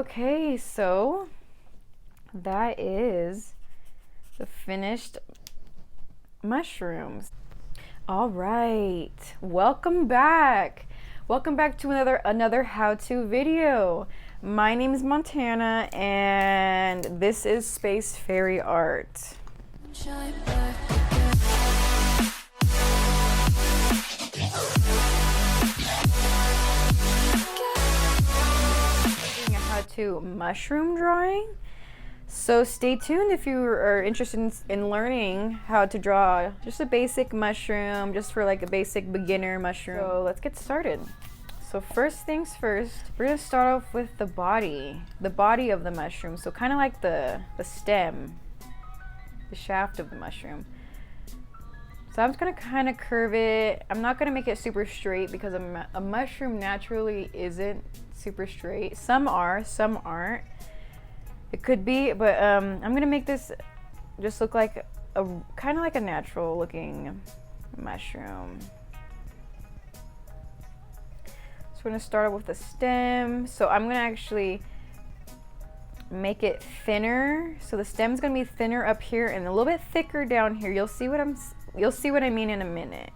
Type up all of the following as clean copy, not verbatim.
Okay, so that is the finished mushrooms. All right, welcome back. Welcome back to another how-to video. My name is Montana and this is Space Fairy Art. How-to mushroom drawing. So stay tuned if you are interested in learning how to draw just a basic mushroom, just for like a basic beginner mushroom. So let's get started. So first things first, we're gonna start off with the body of the mushroom. So kind of like the stem, the shaft of the mushroom. So I'm just gonna kind of curve it. I'm not gonna make it super straight because a mushroom naturally isn't super straight. Some are, some aren't. It could be, but I'm gonna make this just look like a kind of like a natural looking mushroom. So we're gonna start with the stem. So I'm gonna actually make it thinner. So the stem's gonna be thinner up here and a little bit thicker down here. You'll see what I mean in a minute.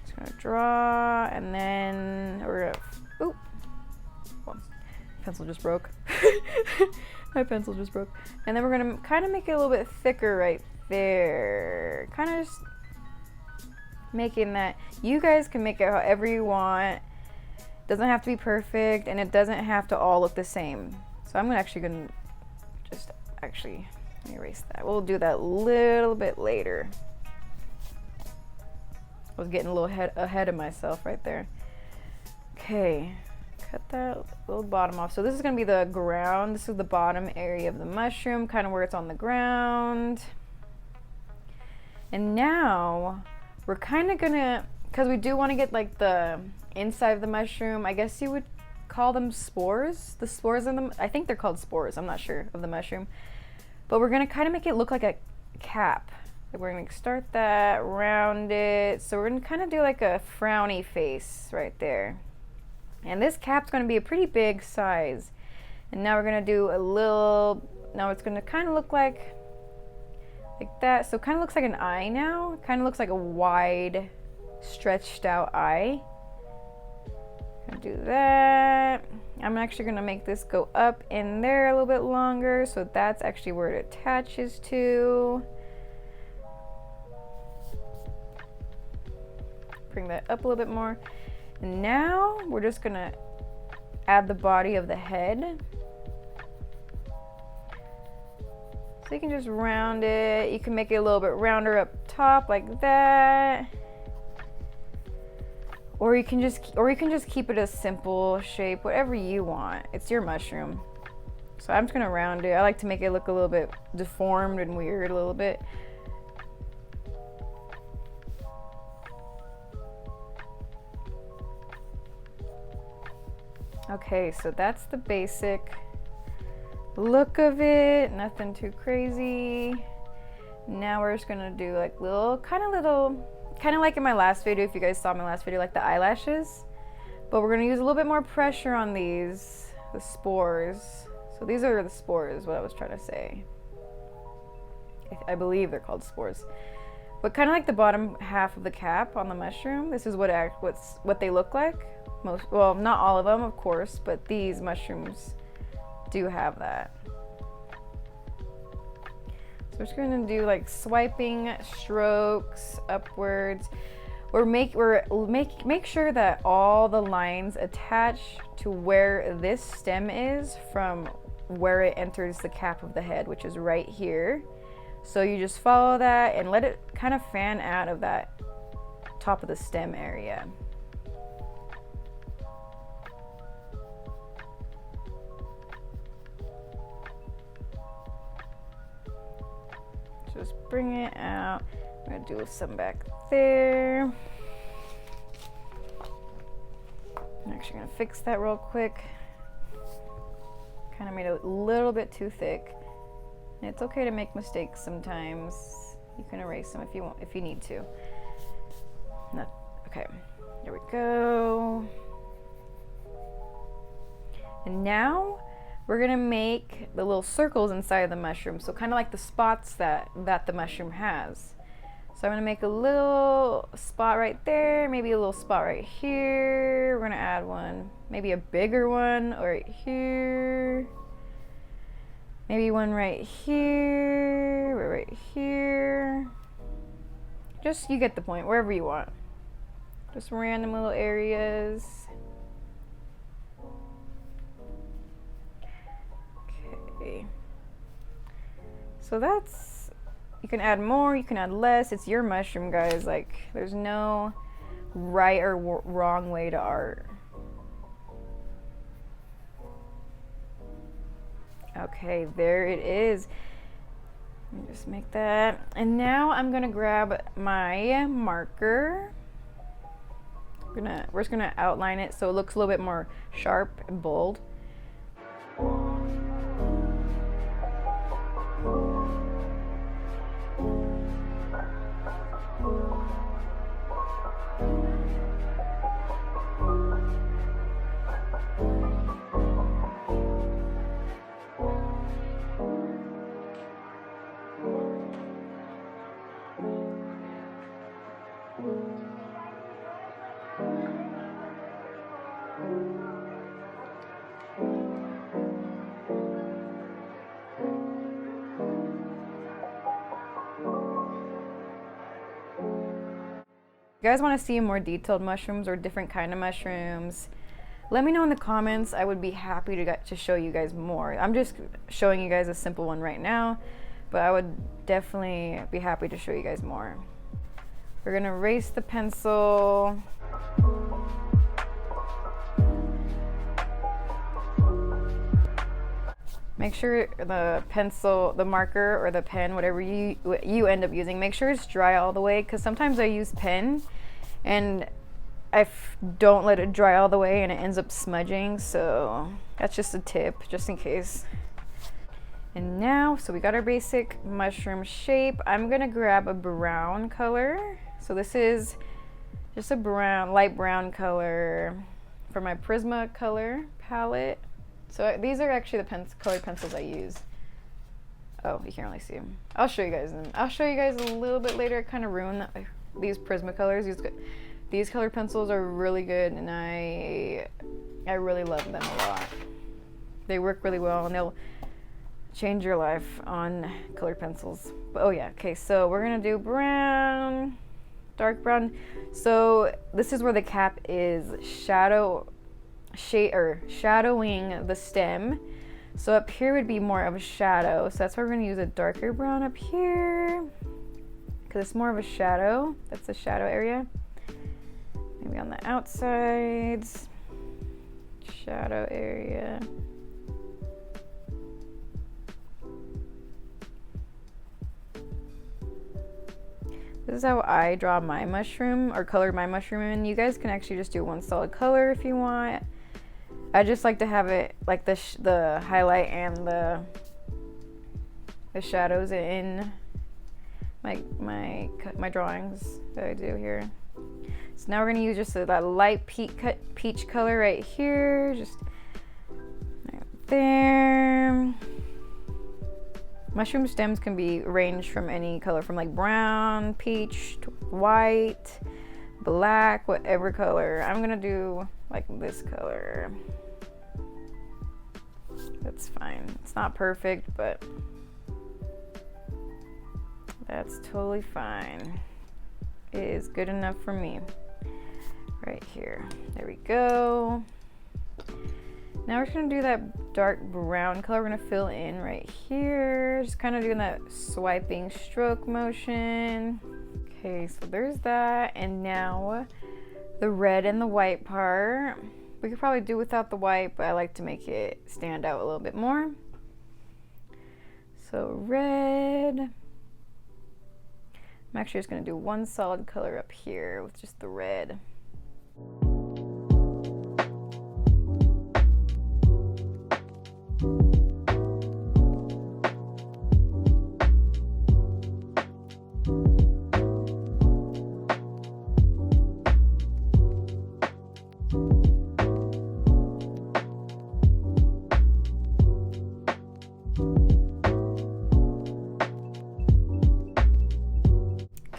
Just gonna draw, and then we're gonna, oop, well, pencil just broke. My pencil just broke. And then we're gonna kind of make it a little bit thicker right there. Kind of just making that. You guys can make it however you want. Doesn't have to be perfect, and it doesn't have to all look the same. So I'm actually gonna just let me erase that. We'll do that a little bit later. I was getting a little ahead of myself right there. Okay. Cut that little bottom off. So this is gonna be the ground. This is the bottom area of the mushroom, kind of where it's on the ground. And now we're kind of gonna, because we do want to get like the inside of the mushroom, I guess you would call them spores. The spores in them, I think they're called spores, I'm not sure, of the mushroom. But we're gonna kind of make it look like a cap. Like we're gonna start that, round it. So we're gonna kind of do like a frowny face right there. And this cap's gonna be a pretty big size. And now we're gonna do a little, now it's gonna kind of look like that. So it kind of looks like an eye now. It kind of looks like a wide, stretched out eye. Gonna do that. I'm actually gonna make this go up in there a little bit longer. So that's actually where it attaches to. Bring that up a little bit more. And now we're just gonna add the body of the head. So you can just round it. You can make it a little bit rounder up top like that. Or you can just keep it a simple shape, whatever you want. It's your mushroom. So I'm just gonna round it. I like to make it look a little bit deformed and weird a little bit. Okay, so that's the basic look of it, nothing too crazy. Now we're just gonna do like kind of like in my last video, if you guys saw my last video, like the eyelashes. But we're gonna use a little bit more pressure on the spores. So these are the spores, what I was trying to say. I believe they're called spores. But kind of like the bottom half of the cap on the mushroom, this is what they look like. Well, not all of them, of course, but these mushrooms do have that. So we're just gonna do like swiping strokes upwards. Make sure that all the lines attach to where this stem is from where it enters the cap of the head, which is right here. So you just follow that and let it kind of fan out of that top of the stem area. Just bring it out. I'm gonna do some back there. I'm actually gonna fix that real quick. Kind of made it a little bit too thick. And it's okay to make mistakes sometimes. You can erase them if you need to. Okay, there we go. And now we're gonna make the little circles inside of the mushroom, so kind of like the spots that the mushroom has. So I'm gonna make a little spot right there, maybe a little spot right here. We're gonna add one, maybe a bigger one right here. Maybe one right here, right here. Just, you get the point, wherever you want. Just random little areas. Okay. So that's, you can add more, you can add less. It's your mushroom, guys. Like, there's no right or wrong way to art. Okay, there it is. Let me just make that. And now I'm gonna grab my marker. We're just gonna outline it so it looks a little bit more sharp and bold. If you guys want to see more detailed mushrooms or different kind of mushrooms, let me know in the comments. I would be happy to show you guys more. I'm just showing you guys a simple one right now, but I would definitely be happy to show you guys more. We're gonna erase the pencil. Make sure the pencil, the marker, or the pen, whatever you end up using, make sure it's dry all the way, because sometimes I use pen and I don't let it dry all the way and it ends up smudging, so that's just a tip, just in case. And now, so we got our basic mushroom shape. I'm gonna grab a brown color. So this is just a brown, light brown color for my Prisma color palette. So these are actually the colored pencils I use. Oh, you can't really see them. I'll show you guys them. I'll show you guys a little bit later. I kind of ruined these Prisma colors. These colored pencils are really good, and I really love them a lot. They work really well, and they'll change your life on colored pencils. But, oh yeah, okay, so we're gonna do brown, dark brown. So this is where the cap is shadowing the stem. So up here would be more of a shadow. So that's why we're gonna use a darker brown up here, because it's more of a shadow. That's the shadow area. Maybe on the outsides, shadow area. This is how I draw my mushroom, or color my mushroom, and you guys can actually just do one solid color if you want. I just like to have it like the highlight and the shadows in my drawings that I do here. So now we're gonna use just that light peach color right here, just right there. Mushroom stems can be ranged from any color, from like brown, peach, to white, black, whatever color. I'm gonna do like this color. That's fine. It's not perfect, but that's totally fine. It is good enough for me. Right here. There we go. Now we're just gonna do that dark brown color. We're gonna fill in right here. Just kind of doing that swiping stroke motion. Okay, so there's that. And now the red and the white part. We could probably do without the white, but I like to make it stand out a little bit more. So red. I'm actually just gonna do one solid color up here with just the red.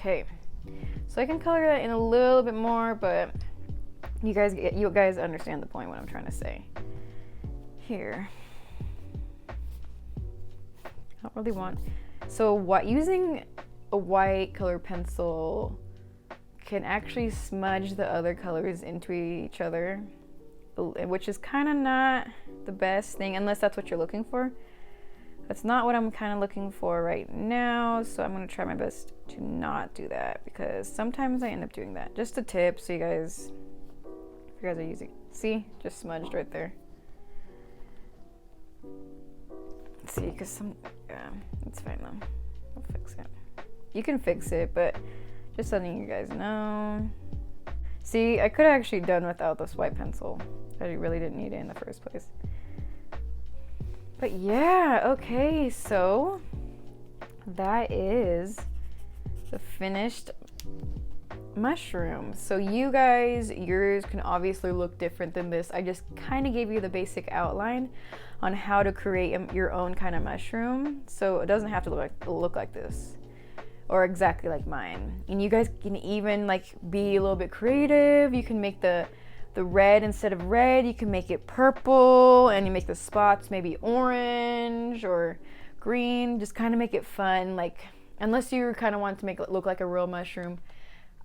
Okay, so I can color that in a little bit more, but you guys understand the point what I'm trying to say here. I don't really want, so what, using a white color pencil can actually smudge the other colors into each other, which is kind of not the best thing unless that's what you're looking for. That's not what I'm kind of looking for right now, so I'm going to try my best to not do that, because sometimes I end up doing that. Just a tip, so you guys, if you guys are using, see, just smudged right there. See, because yeah, it's fine though. I'll fix it. You can fix it, but just letting you guys know. See, I could have actually done without this white pencil. I really didn't need it in the first place. But yeah, okay, so that is the finished mushroom. So you guys, yours can obviously look different than this. I just kind of gave you the basic outline on how to create your own kind of mushroom. So it doesn't have to look like this or exactly like mine. And you guys can even like be a little bit creative. You can make the red, instead of red, you can make it purple, and you make the spots maybe orange or green. Just kind of make it fun. Like, unless you kind of want to make it look like a real mushroom.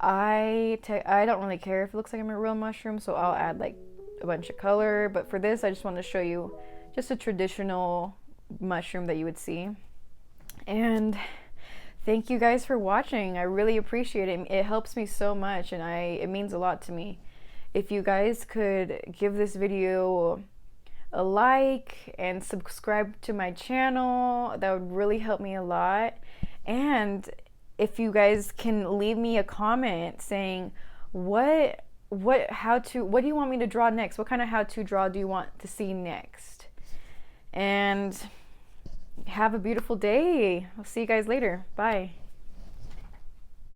I don't really care if it looks like a real mushroom, so I'll add like a bunch of color. But for this, I just want to show you just a traditional mushroom that you would see. And thank you guys for watching. I really appreciate it. It helps me so much, and it means a lot to me. If you guys could give this video a like and subscribe to my channel, that would really help me a lot. And if you guys can leave me a comment saying what do you want me to draw next? What kind of how-to draw do you want to see next? And have a beautiful day. I'll see you guys later. Bye.